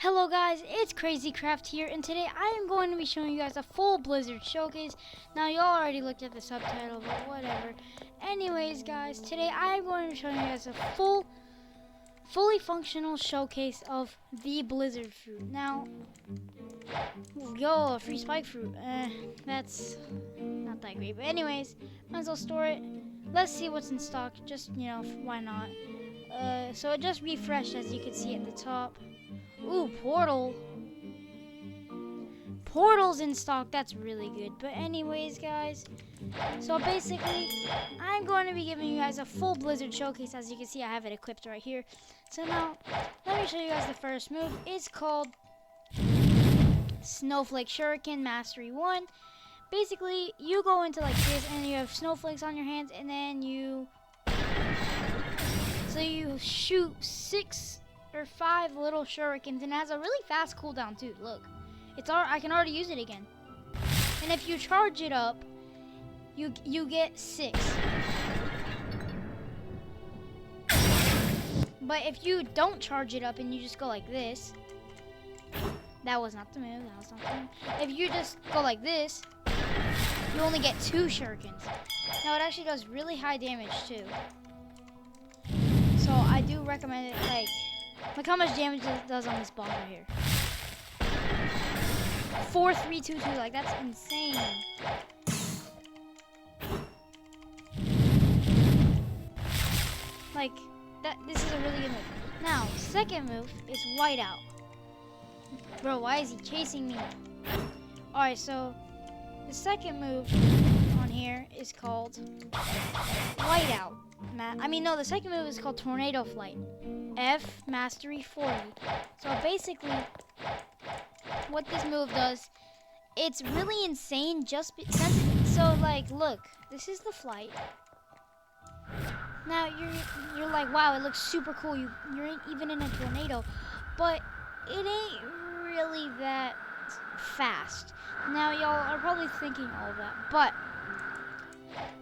Hello guys, it's CrazyCraft here, and today I am going to be showing you guys a full Blizzard showcase. Now y'all already looked at the subtitle, but whatever. Anyways guys, today I am going to be showing you guys a fully functional showcase of the Blizzard fruit. Now, yo, a free spike fruit, that's not that great, but anyways, might as well store it. Let's see what's in stock, just, why not. So it just refreshed, as you can see at the top. Ooh, Portal. Portal's in stock. That's really good. But anyways, guys. So basically, I'm going to be giving you guys a full Blizzard showcase. As you can see, I have it equipped right here. So now, let me show you guys the first move. It's called Snowflake Shuriken Mastery 1. Basically, you go into like this, and you have snowflakes on your hands, and then you shoot 6 or 5 little shurikens, and it has a really fast cooldown too. Look, I can already use it again. And if you charge it up, you get 6. But if you don't charge it up and you just go like this, that was not the move. That was not the move. If you just go like this, you only get 2 shurikens. Now it actually does really high damage too. So I do recommend it. Look how much damage it does on this boss right here. 4-3-2-2, like that's insane. Like this is a really good move. Now, second move is Whiteout. Bro, why is he chasing me? Alright, so the second move on here is called Whiteout. The second move is called Tornado Flight. F Mastery 40. So basically, what this move does, it's really insane. Look, this is the flight. Now you're like, wow, it looks super cool. You're even in a tornado, but it ain't really that fast. Now y'all are probably thinking all that, but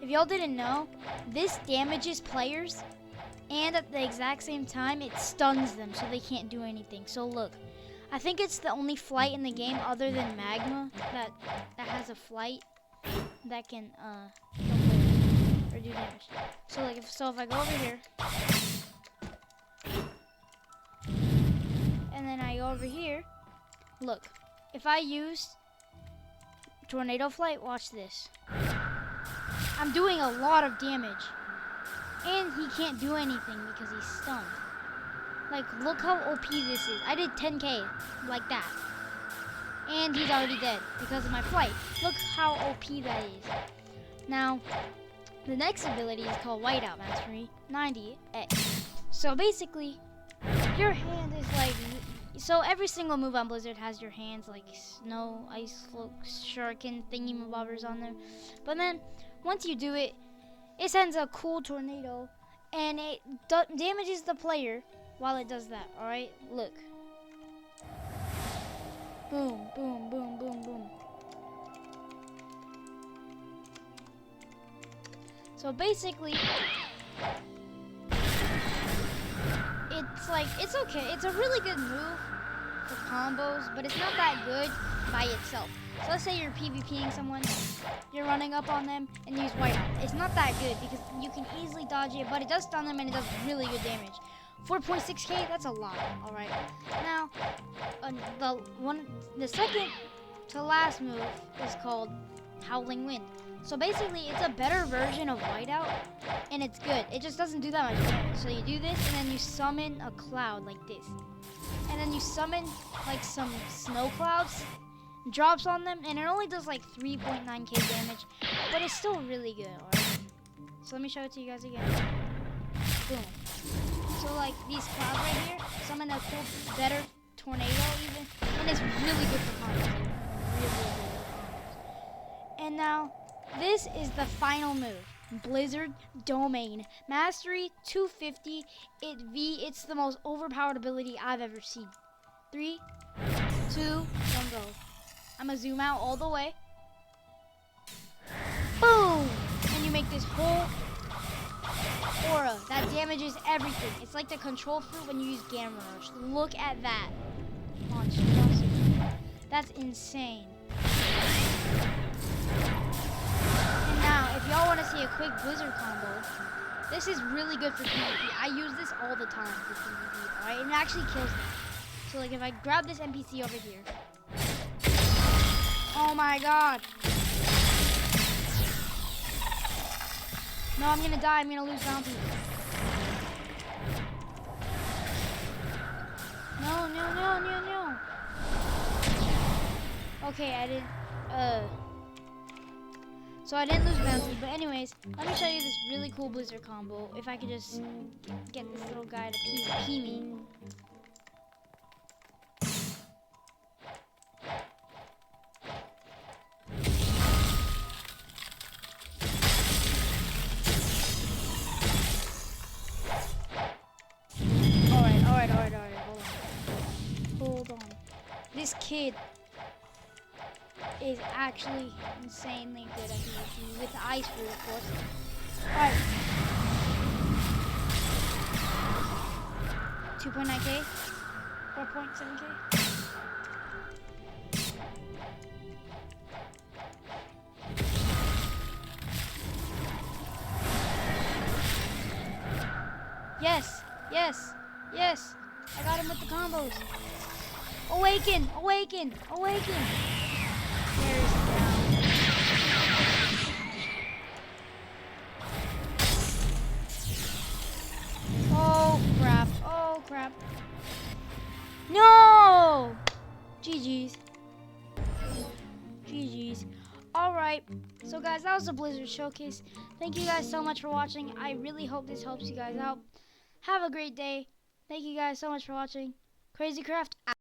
if y'all didn't know, this damages players, and at the exact same time, it stuns them so they can't do anything. So look, I think it's the only flight in the game other than Magma that has a flight that can or do damage. So like if I go over here, and then I go over here, look, if I use Tornado Flight, watch this. I'm doing a lot of damage. And he can't do anything because he's stunned. Like, look how OP this is. I did 10k like that. And he's already dead because of my flight. Look how OP that is. Now, the next ability is called Whiteout Mastery 90X. So basically, your hand is like... So every single move on Blizzard has your hands like snow, ice, float, shuriken, thingy-mabobbers on them. But then, once you do it, it sends a cool tornado, and it damages the player while it does that, alright? Look. Boom, boom, boom, boom, boom. So basically, it's okay. It's a really good move for combos, but it's not that good by itself. So let's say you're PvPing someone, you're running up on them, and you use Whiteout. It's not that good because you can easily dodge it, but it does stun them and it does really good damage. 4.6k, that's a lot, alright. Now, the second to last move is called Howling Wind. So basically, it's a better version of Whiteout, and it's good. It just doesn't do that much damage. So you do this, and then you summon a cloud like this. And then you summon like some snow clouds, drops on them, and it only does like 3.9k damage, but it's still really good, alright? So let me show it to you guys again. Boom. So like these clouds right here, summon a cool, better tornado even, and it's really good for combos. Really good for combos. And now, this is the final move. Blizzard Domain Mastery 250. It's the most overpowered ability I've ever seen. 3, 2, 1, go. I'm gonna zoom out all the way. Boom! And you make this whole aura that damages everything. It's like the control fruit when you use Gamma Rush. Look at that. monstrosity. That's insane. And now, if y'all want to see a quick Blizzard combo, this is really good for PvP. I use this all the time for PvP, alright? And it actually kills me. So, like, if I grab this NPC over here. Oh my god. No, I'm gonna die. I'm gonna lose bounty. No, no, no, no, no. Okay, I didn't, so I didn't lose bounty, but anyways, let me show you this really cool Blizzard combo. If I could just get this little guy to PvP me. Alright, hold on. This kid is actually insanely good at PvP with the ice rule, of course. Alright. 2.9k? 4.7k? Yes, yes, yes. I got him with the combos. Awaken, awaken, awaken. There is now. Oh crap, oh crap. No! GG's. GG's. Alright, so guys, that was the Blizzard Showcase. Thank you guys so much for watching. I really hope this helps you guys out. Have a great day. Thank you guys so much for watching. Crazy Craft out.